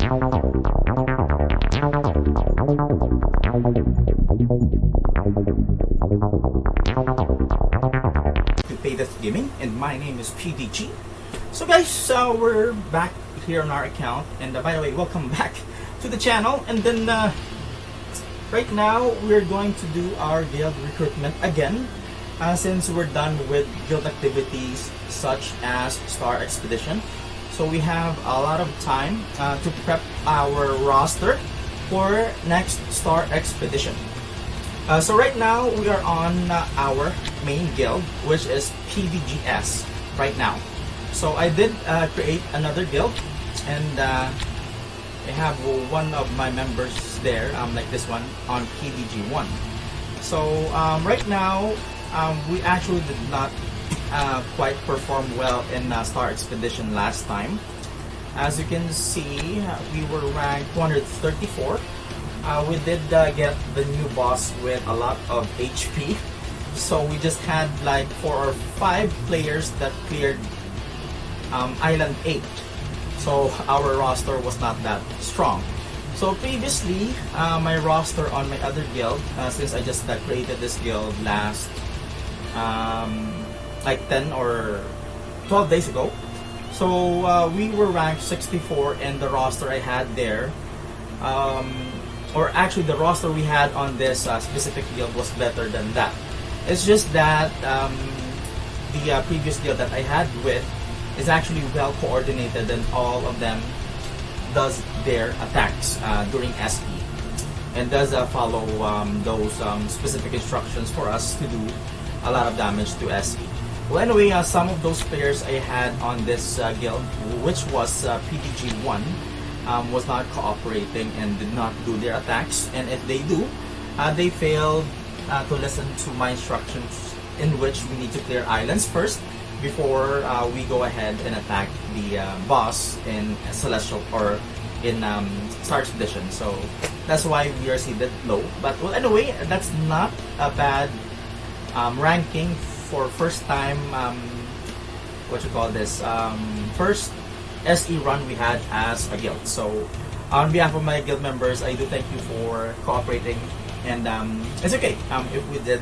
To PayDeathGaming, and my name is PDG. So guys, we're back here on our account, and by the way, welcome back to the channel. And then right now we're going to do our guild recruitment again, since we're done with guild activities such as Star Expedition. So we have a lot of time to prep our roster for next Star Expedition. So right now we are on our main guild, which is PDGS right now. So I did create another guild, and I have one of my members there, like this one, on PDG1. So right now we actually did not quite perform well in Star Expedition last time. As you can see, we were ranked 134. We did get the new boss with a lot of HP, so we just had like 4 or 5 players that cleared Island 8, so our roster was not that strong. So previously, my roster on my other guild, since I just created this guild last like 10 or 12 days ago, so we were ranked 64, and the roster I had there, or actually the roster we had on this specific guild was better than that. It's just that the previous guild that I had with is actually well coordinated, and all of them does their attacks during SE, and does follow those specific instructions for us to do a lot of damage to SE. Well, anyway, some of those players I had on this guild, which was PDG1, was not cooperating and did not do their attacks, and if they do, they failed to listen to my instructions, in which we need to clear islands first before we go ahead and attack the boss in Celestial or in Star Expedition. So that's why we are seeded low. But well, anyway, that's not a bad ranking for first time, first SE run we had as a guild. So on behalf of my guild members, I do thank you for cooperating, and it's okay if we did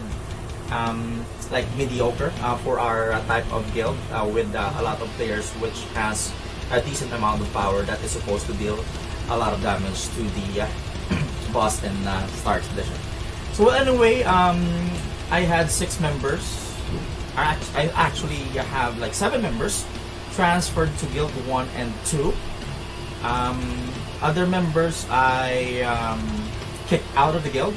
like mediocre for our type of guild with a lot of players which has a decent amount of power that is supposed to deal a lot of damage to the boss in Star Expedition. So anyway, I had 6 members. I actually have like 7 members transferred to Guild 1 and 2. Other members I kicked out of the guild.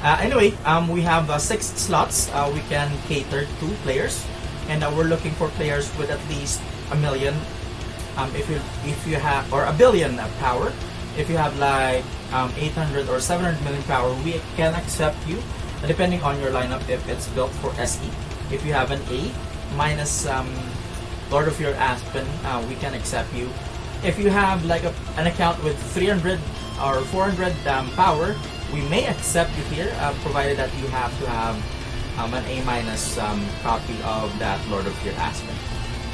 Anyway, we have 6 slots. We can cater to players, and we're looking for players with at least a million. If you have, or a billion power. If you have like 800 or 700 million power, we can accept you, depending on your lineup if it's built for SE. If you have an A minus Lord of your Aspen, we can accept you. If you have like an account with 300 or 400 power, we may accept you here, provided that you have to have an A minus copy of that Lord of your Aspen.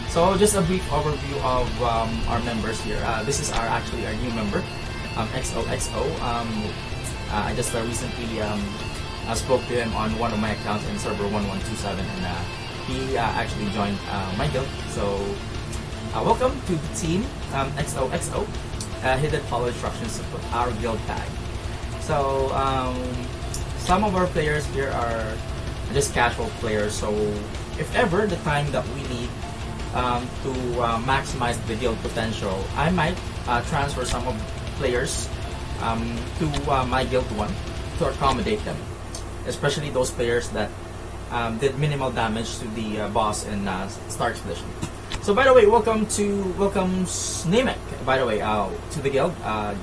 So just a brief overview of our members here. This is actually our new member, XOXO. I just recently spoke to him on one of my accounts in server 1127, and he actually joined my guild. So welcome to the team, XOXO. He did follow instructions to put our guild tag. So some of our players here are just casual players, so if ever the time that we need to maximize the guild potential, I might transfer some of players to my guild 1 to accommodate them, especially those players that did minimal damage to the boss in Star Expedition. So by the way, welcome Snimek, by the way, to the guild.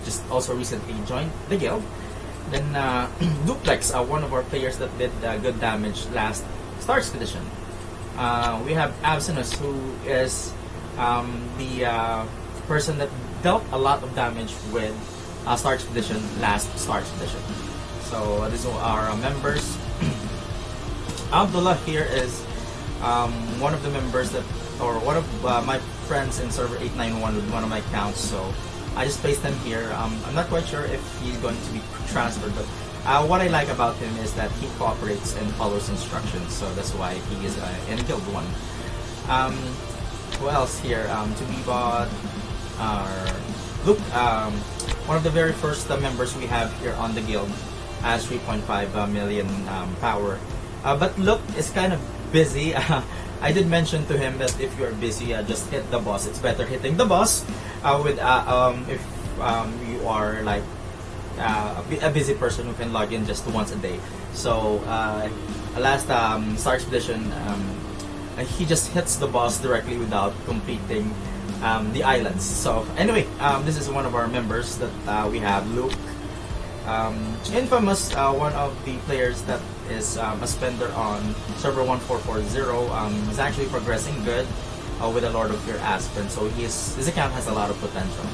Just also recently joined the guild. Then Duplex, one of our players that did good damage last Star Expedition. We have Absinus, who is the person that dealt a lot of damage with Star Expedition last Star Expedition. So these are our members. Abdullah here is one of the members that, or one of my friends in server 891 with one of my accounts. So I just placed him here. I'm not quite sure if he's going to be transferred, but what I like about him is that he cooperates and follows instructions, so that's why he is in Guild 1. Who else here? To be bought, Luke, one of the very first members we have here on the guild, has 3.5 million power. But Luke is kind of busy. I did mention to him that if you're busy, just hit the boss. It's better hitting the boss if you are like a busy person who can log in just once a day. So last Star Expedition, he just hits the boss directly without completing the islands. So anyway, this is one of our members that we have, Luke. Infamous, one of the players that is a spender on server 1440, is actually progressing good with the Lord of Fear Aspen, so his account has a lot of potential.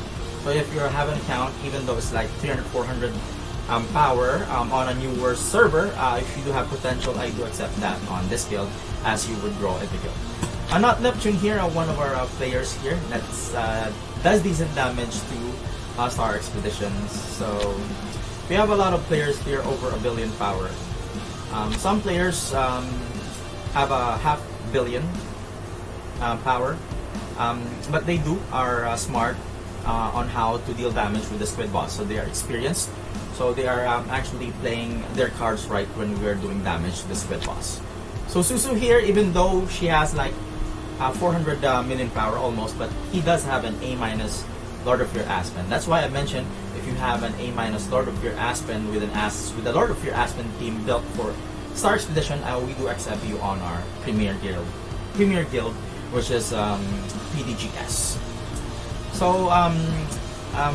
So if you have an account, even though it's like 300-400 power on a newer server, if you do have potential, I do accept that on this guild as you would grow in the guild. Not Neptune here, one of our players here that does decent damage to Star Expeditions. So we have a lot of players here over 1 billion power. Some players have a 500 million power, but they are smart on how to deal damage with the squid boss. So they are experienced. So they are actually playing their cards right when we are doing damage to the squid boss. So Susu here, even though she has like 400 million power almost, but he does have an A- Lord of Fear Aspen. That's why I mentioned if you have an A- Lord of Fear Aspen with the Lord of Fear Aspen team built for Star Expedition, we do accept you on our Premier Guild, which is PDGS. So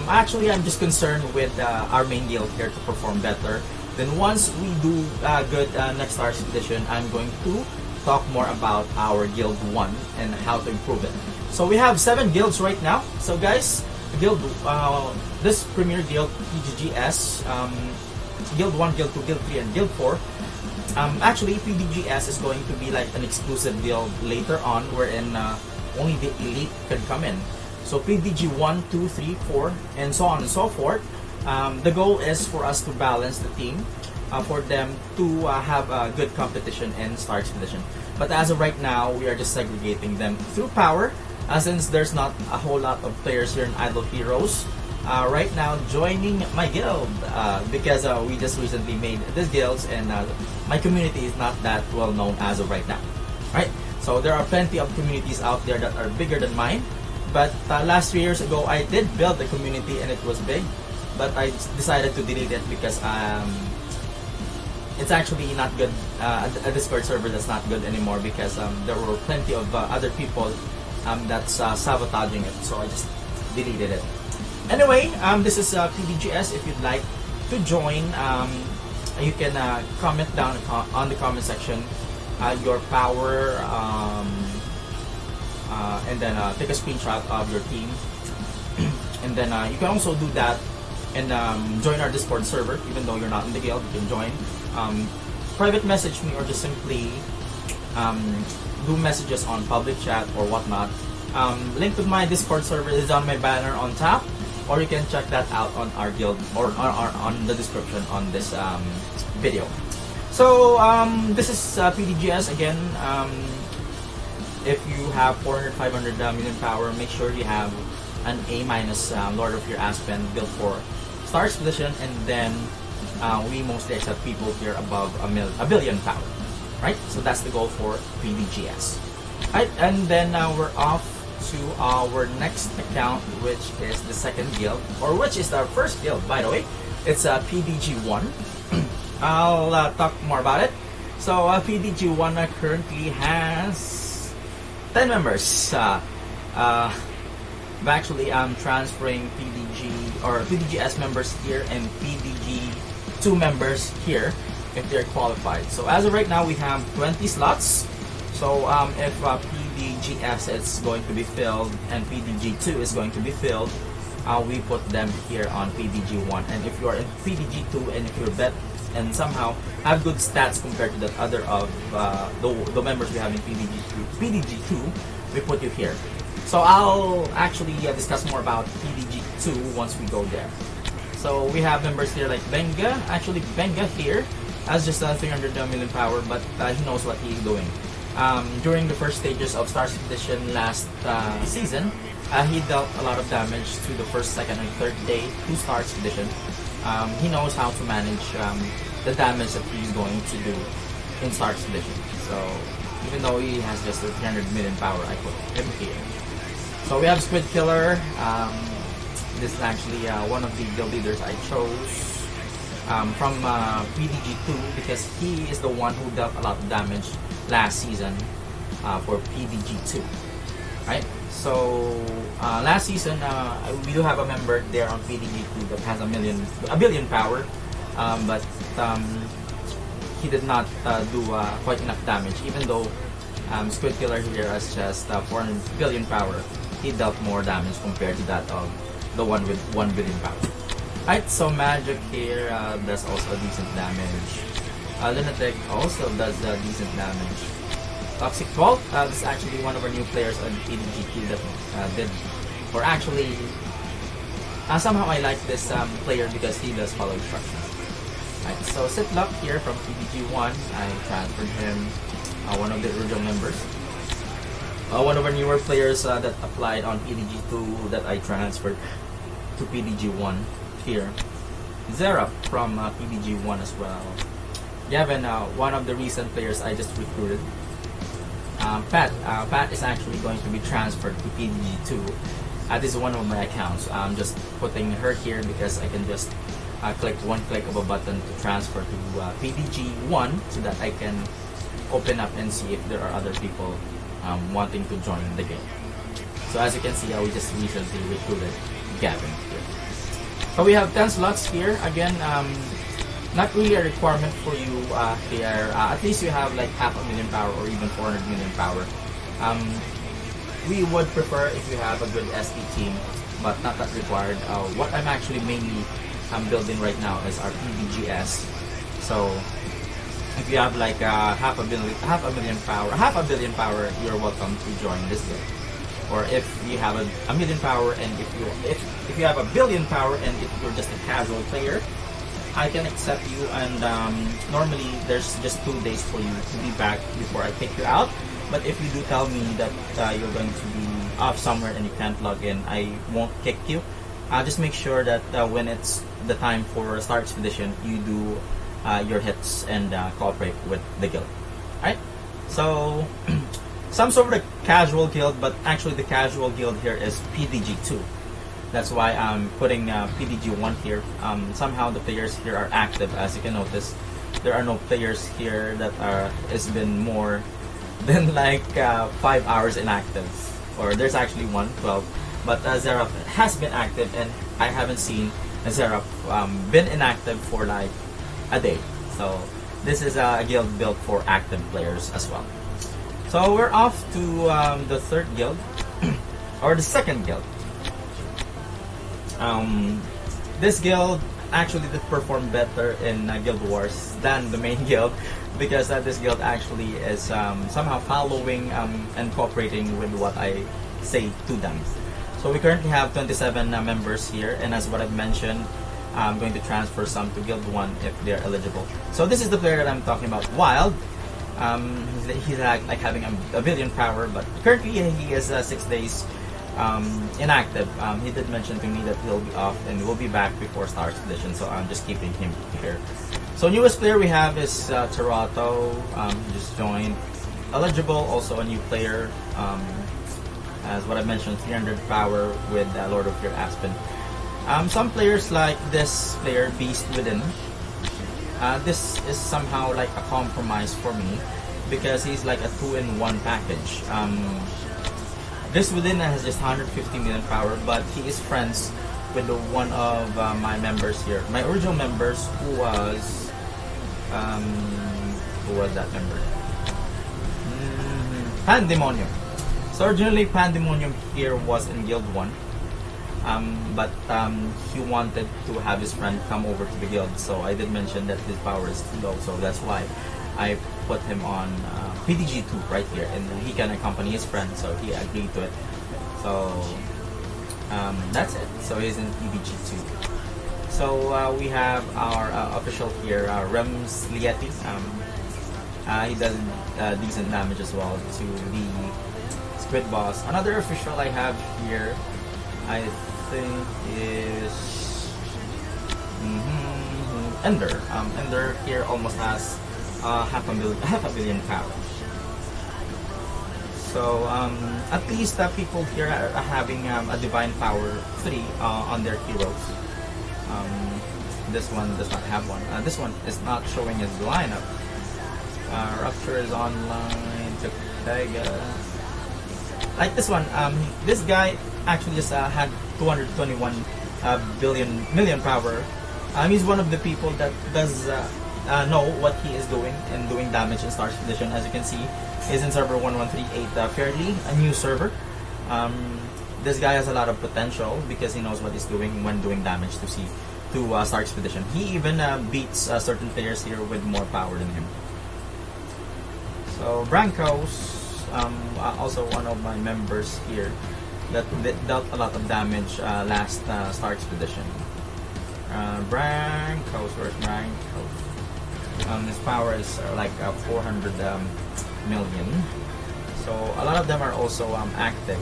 actually, I'm just concerned with our main guild here to perform better. Then once we do good next Star Expedition, I'm going to talk more about our Guild 1 and how to improve it. So we have 7 guilds right now. So guys, Guild this Premier Guild, PDGS, Guild 1, Guild 2, Guild 3, and Guild 4. Actually, PDGS is going to be like an exclusive guild later on, wherein only the elite can come in. So PDG 1, 2, 3, 4, and so on and so forth. The goal is for us to balance the team, for them to have a good competition in Star Expedition. But as of right now, we are just segregating them through power, since there's not a whole lot of players here in Idle Heroes right now joining my guild, because we just recently made this guilds, and my community is not that well known as of right now. Right? So there are plenty of communities out there that are bigger than mine. But last 3 years ago, I did build a community and it was big, but I decided to delete it because it's actually not good. A Discord server that's not good anymore, because there were plenty of other people that's sabotaging it, so I just deleted it. Anyway, this is PDGS. If you'd like to join, you can comment down on the comment section your power, and then take a screenshot of your team, and then you can also do that and join our Discord server. Even though you're not in the guild, you can join. Private message me, or just simply do messages on public chat or whatnot. Link to my Discord server is on my banner on top, or you can check that out on our guild, or on the description on this video. So this is PDGS again. If you have 400-500 million power, make sure you have an A- Lord of Fear Aspen built for Star Expedition, and then we mostly accept people here above a billion power, right? So that's the goal for PDGS. Right, and then we're off to our next account, which is the second guild, or which is our first guild, by the way. It's PDG 1. I'll talk more about it. So PDG 1 currently has 10 members. Actually, I'm transferring PDGS members here and PDG 2 members here if they're qualified. So as of right now, we have 20 slots. So if PDGS is going to be filled and PDG 2 is going to be filled, we put them here on PDG 1. And if you are in PDG 2 and if you're bet and somehow have good stats compared to the other of the members we have in PDG 2, we put you here. So I'll actually discuss more about 2 once we go there. So we have members here like Benga. Actually, Benga here has just 300 million power, but he knows what he's doing. During the first stages of Star Expedition last season, he dealt a lot of damage to the first, second, and third day to Star Expedition. He knows how to manage the damage that he's going to do in Star Expedition. So even though he has just 300 million power, I put him here. So we have Squid Killer. This is actually one of the guild leaders I chose from PDG 2 because he is the one who dealt a lot of damage last season for PDG 2. Right? So last season we do have a member there on PDG 2 that has a billion power, but he did not do quite enough damage. Even though Squid Killer here has just 400 billion power, he dealt more damage compared to that of the one with 1 billion power. Right, so Magic here does also decent damage. Lunatic also does decent damage. Toxic Vault, this is actually one of our new players on PDG2 that did, or actually, somehow I like this player because he does follow instructions. Right, so Sitlock here from PDG1, I transferred him, one of the original members. One of our newer players that applied on PDG2 that I transferred to PDG1 here. Zera from PDG1 as well. Gavin, one of the recent players I just recruited. Pat is actually going to be transferred to PDG2. This is one of my accounts. I'm just putting her here because I can just click one click of a button to transfer to PDG1 so that I can open up and see if there are other people wanting to join the game. So as you can see, we just recently recruited Gavin here. So we have 10 slots here. Again, not really a requirement for you here. At least you have like 500,000 power or even 400 million power. We would prefer if you have a good ST team, but not that required. What I'm actually mainly building right now is our PDGS. So if you have like half a billion power, you're welcome to join this game. Or if you have a million power and if you have a billion power and if you're just a casual player, I can accept you, and normally there's just 2 days for you to be back before I kick you out. But if you do tell me that you're going to be off somewhere and you can't log in, I won't kick you. Just make sure that when it's the time for Star Expedition, you do your hits and cooperate with the guild. Alright? So some sort of casual guild, but actually the casual guild here is PDG2. That's why I'm putting PDG1 here. Somehow the players here are active. As you can notice, there are no players here that has been more than like 5 hours inactive. Or there's actually 12. But Zeraf has been active, and I haven't seen Zeraf been inactive for like a day. So this is a guild built for active players as well. So we're off to the third guild, or the second guild. This guild actually did perform better in Guild Wars than the main guild because this guild actually is somehow following and cooperating with what I say to them. So we currently have 27 members here, and as what I've mentioned, I'm going to transfer some to Guild 1 if they're eligible. So this is the player that I'm talking about, Wild. He's like having a billion power, but currently he is 6 days inactive. He did mention to me that he'll be off and will be back before Star Expedition, so I'm just keeping him here. So newest player we have is Toronto. Just joined. Eligible, also a new player. As what I mentioned, 300 power with Lord of Fear Aspen. Some players like this player, Beast Within. This is somehow like a compromise for me because he's like a 2-in-1 package. This Within has just 150 million power, but he is friends with one of my members here. My original members, who was that member? Pandemonium. So originally Pandemonium here was in Guild 1. But he wanted to have his friend come over to the guild, so I did mention that his power is too low, so that's why I put him on PDG2 right here, and he can accompany his friend, so he agreed to it. So That's it. So he's in PDG 2. So we have our official here, Rems Lieti. He does decent damage as well to the Squid Boss. Another official I have here, I think is Ender. Ender here almost has half a billion power. So at least people here are having a divine power 3 on their heroes. This one does not have one. This one is not showing his lineup. Rupture is online to Pega. Like this one, this guy actually just had 221 million power. He's one of the people that does know what he is doing and doing damage in Star Expedition. As you can see, he's in server 1138 fairly a new server. This guy has a lot of potential because he knows what he's doing when doing damage to Star Expedition. He even beats certain players here with more power than him. So Brancos, also one of my members here that dealt a lot of damage last Star Expedition. Brancos, where's Brancos? His power is like 400 million. So a lot of them are also active.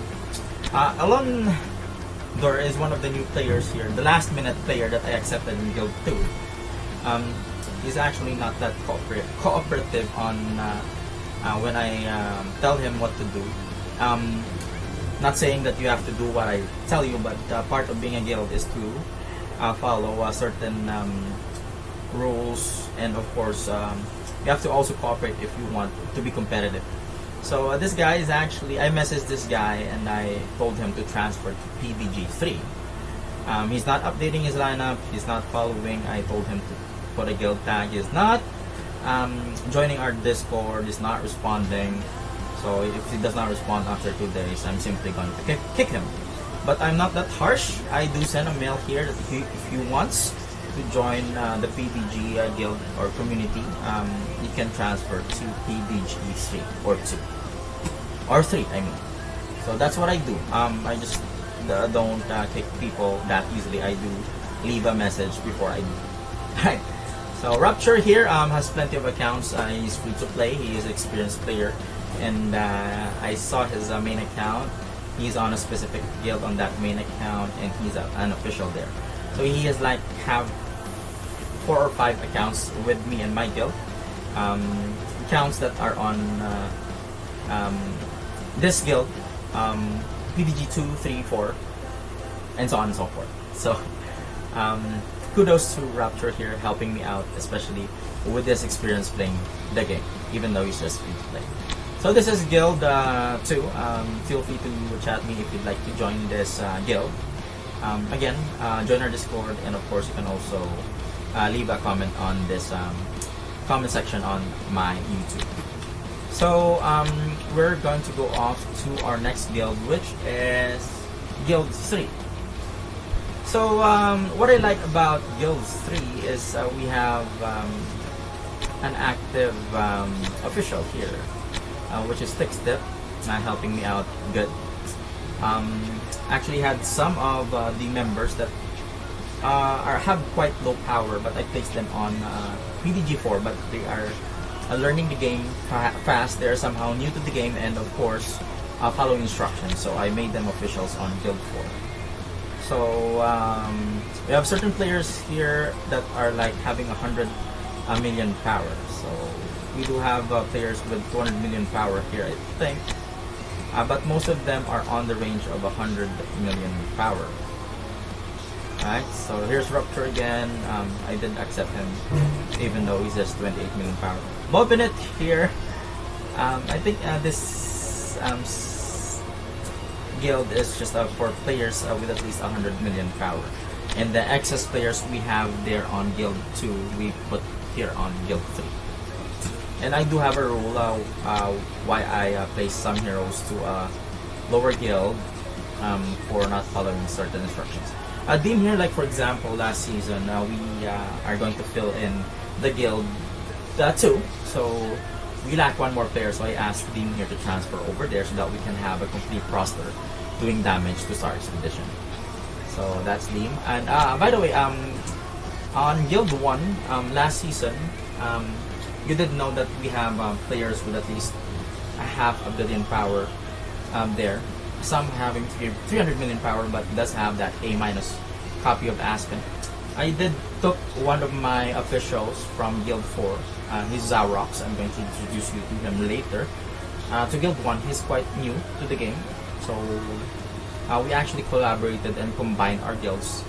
Alon Dor is one of the new players here, the last minute player that I accepted in Guild 2. He's actually not that cooperative on when I tell him what to do. Not saying that you have to do what I tell you, but part of being a guild is to follow certain rules, and of course you have to also cooperate if you want to be competitive. So this guy is actually, I messaged this guy and I told him to transfer to PDG 3. He's not updating his lineup, he's not following. I told him to put a guild tag. He's not joining our Discord, he's not responding. So if he does not respond after 2 days, I'm simply going to kick him. But I'm not that harsh. I do send a mail here that if he wants to join the PDG guild or community, you can transfer to PDG 3 or 2 or 3, I mean. So that's what I do. I just don't kick people that easily. I do leave a message before I do. Right. So Rupture here has plenty of accounts. He's free to play. He is an experienced player, and I saw his main account. He's on a specific guild on that main account, and he's an official there. So he has like have 4 or 5 accounts with me and my guild. Accounts that are on this guild, PDG 2, 3, 4, and so on and so forth. So kudos to Rapture here, helping me out, especially with this experience playing the game, even though he's just free to play. So this is Guild 2. Feel free to chat me if you'd like to join this guild. Again, join our Discord, and of course you can also leave a comment on this comment section on my YouTube. So we're going to go off to our next guild, which is Guild 3. So what I like about Guild 3 is we have an active official here, which is Thickstep, helping me out good. Actually had some of the members that have quite low power, but I placed them on PDG 4, but they are learning the game fast. They are somehow new to the game, and of course following instructions, so I made them officials on Guild 4. So we have certain players here that are like having 100 million power. So we do have players with 200 million power here, I think, but most of them are on the range of 100 million power. Alright, so here's Rupture again. I did accept him, even though he's just 28 million power. Bobinet here. I think this guild is just for players with at least 100 million power. And the excess players we have there on Guild 2, we put here on Guild 3. And I do have a rule why I place some heroes to a lower guild for not following certain instructions. Dean here, like for example, last season, we are going to fill in the guild 2. So we lack one more player, so I asked Dean here to transfer over there so that we can have a complete roster doing damage to Star Expedition. So that's Liam. And by the way, on Guild 1 last season, you did know that we have players with at least a half a billion power there. Some having 300 million power, but does have that A- copy of Aspen. I did took one of my officials from Guild 4. He's Zarox. I'm going to introduce you to him later. To Guild 1, he's quite new to the game. So we actually collaborated and combined our guilds.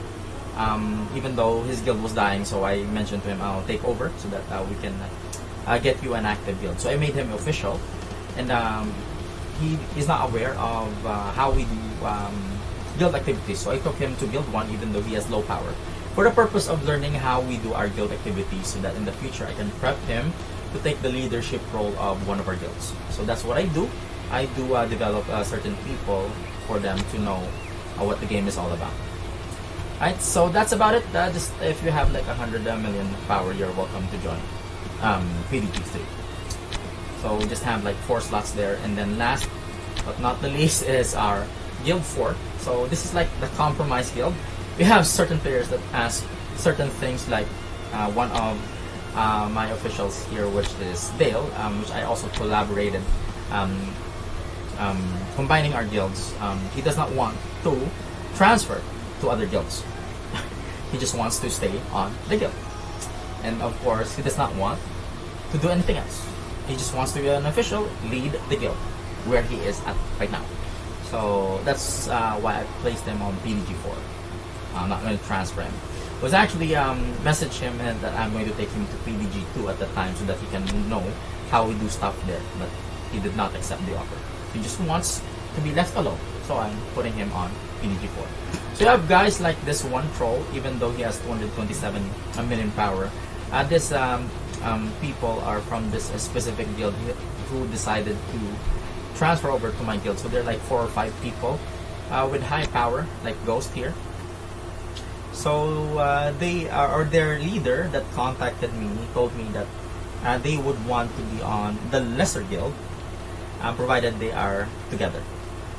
Even though his guild was dying, so I mentioned to him, I'll take over so that we can get you an active guild. So I made him official, and he is not aware of how we do guild activities. So I took him to Guild 1 even though he has low power, for the purpose of learning how we do our guild activities, so that in the future I can prep him to take the leadership role of one of our guilds. So that's what I do. I do develop certain people for them to know what the game is all about. Alright, so that's about it. Just if you have like 100 million power, you're welcome to join PDG 3. So we just have like 4 slots there, and then last but not the least is our Guild 4. So this is like the compromise guild. We have certain players that ask certain things, like one of my officials here, which is Dale, which I also collaborated, combining our guilds. He does not want to transfer to other guilds. He just wants to stay on the guild, and of course he does not want to do anything else. He just wants to be an official, lead the guild where he is at right now. So that's why I placed him on PDG 4. I'm not going to transfer him. I was actually message him and that I'm going to take him to PDG 2 at the time so that he can know how we do stuff there, but he did not accept the offer. He just wants to be left alone, so I'm putting him on PDG 4. So you have guys like this one troll, even though he has 227 million power. This people are from this specific guild who decided to transfer over to my guild. So they're like 4 or 5 people with high power, like Ghost here. So they are, or their leader that contacted me told me that they would want to be on the lesser guild, provided they are together.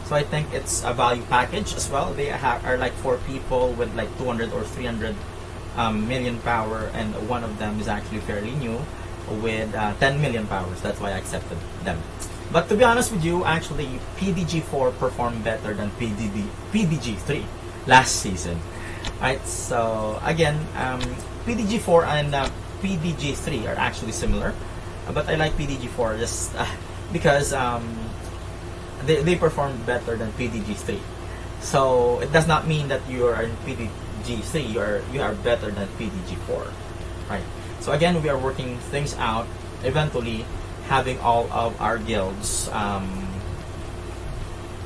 So I think it's a value package as well. They are like 4 people with like 200 or 300 million power, and one of them is actually fairly new with 10 million powers. That's why I accepted them. But to be honest with you, actually PDG 4 performed better than PDG 3 last season. Right, so again, PDG 4 and PDG 3 are actually similar, but I like PDG 4 just because they performed better than PDG 3. So it does not mean that you are in PDG 3 you are better than PDG 4, right? So again, we are working things out, eventually having all of our guilds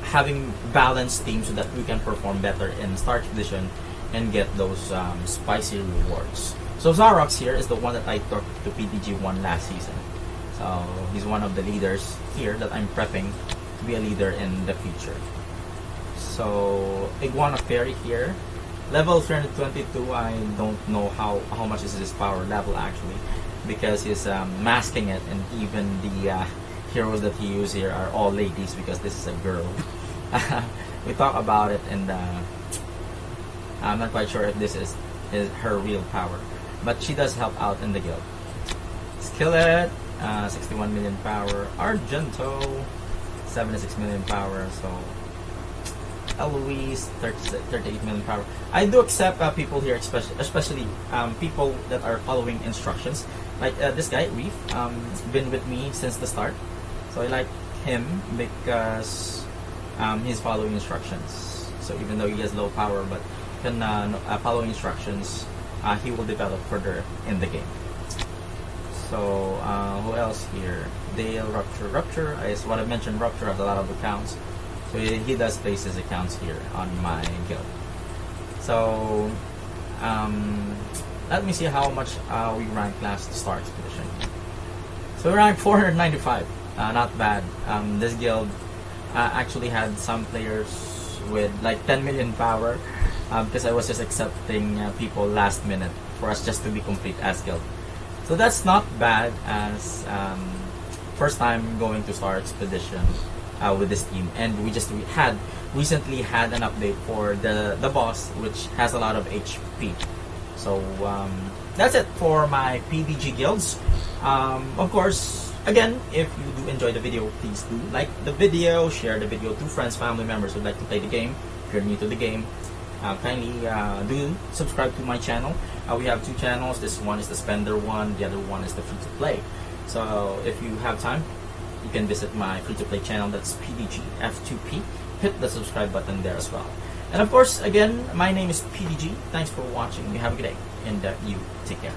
having balanced teams so that we can perform better in Start Edition and get those spicy rewards. So Zarox here is the one that I took to PDG 1 last season. So he's one of the leaders here that I'm prepping to be a leader in the future. So Iguana Fairy here, level 322. I don't know how much is his power level actually, because he's masking it, and even the heroes that he uses here are all ladies because this is a girl. We talk about it, and I'm not quite sure if this is her real power, but she does help out in the guild. Skillet, 61 million power. Argento, 76 million power. So Eloise, 38 million power. I do accept people here, especially people that are following instructions. Like this guy, Reef, been with me since the start. So I like him because he's following instructions. So even though he has low power, but can follow instructions, he will develop further in the game. So who else here? Dale, Rupture is what I mentioned. Rupture has a lot of accounts, so he does place his accounts here on my guild. So let me see how much we ranked last Start Expedition. So we ranked 495. Not bad. This guild actually had some players with like 10 million power, because I was just accepting people last minute for us just to be complete as guild. So that's not bad as first time going to Star Expedition with this team, and we had recently had an update for the boss, which has a lot of HP. So that's it for my PDG guilds. Of course, again, if you do enjoy the video, please do like the video, share the video to friends, family members who'd like to play the game. If you're new to the game, kindly do subscribe to my channel. We have two channels. This one is the spender one, the other one is the free to play. So if you have time, you can visit my free to play channel. That's PDG F2P. Hit the subscribe button there as well. And of course, again, my name is PDG. Thanks for watching. You have a good day, and you take care.